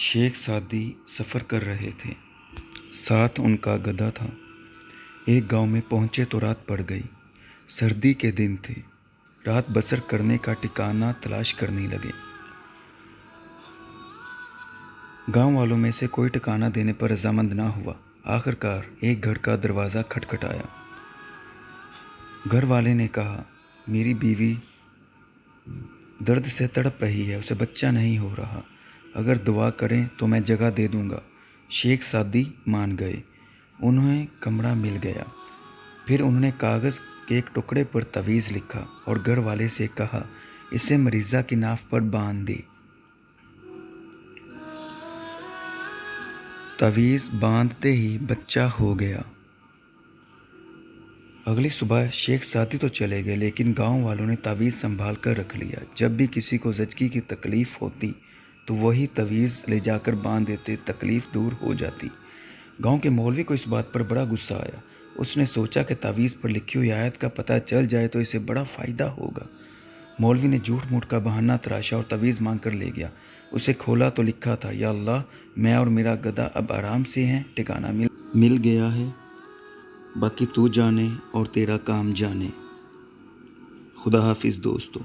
شیخ Saadi سفر کر رہے تھے، ساتھ ان کا گدھا تھا۔ ایک گاؤں میں پہنچے تو رات پڑ گئی۔ سردی کے دن تھے۔ رات بسر کرنے کا ٹھکانہ تلاش کرنے لگے۔ گاؤں والوں میں سے کوئی ٹھکانہ دینے پر رضامند نہ ہوا۔ آخر کار ایک گھر کا دروازہ کھٹکھٹایا۔ گھر والے نے کہا، میری بیوی درد سے تڑپ رہی ہے، اسے بچہ نہیں ہو رہا، اگر دعا کریں تو میں جگہ دے دوں گا۔ شیخ سعدی مان گئے۔ انہیں کمرہ مل گیا۔ پھر انہوں نے کاغذ کے ایک ٹکڑے پر تعویذ لکھا اور گھر والے سے کہا، اسے مریضہ کی ناف پر باندھ دے۔ تعویذ باندھتے ہی بچہ ہو گیا۔ اگلی صبح شیخ سعدی تو چلے گئے، لیکن گاؤں والوں نے تعویذ سنبھال کر رکھ لیا۔ جب بھی کسی کو زچگی کی تکلیف ہوتی تو وہی تعویذ لے جا کر باندھ دیتے، تکلیف دور ہو جاتی۔ گاؤں کے مولوی کو اس بات پر بڑا غصہ آیا۔ اس نے سوچا کہ تعویذ پر لکھی ہوئی آیت کا پتہ چل جائے تو اسے بڑا فائدہ ہوگا۔ مولوی نے جھوٹ موٹ کا بہانہ تراشا اور تعویذ مانگ کر لے گیا۔ اسے کھولا تو لکھا تھا، یا اللہ، میں اور میرا گدھا اب آرام سے ہیں، ٹھکانہ مل گیا ہے، باقی تو جانے اور تیرا کام جانے۔ خدا حافظ دوستو۔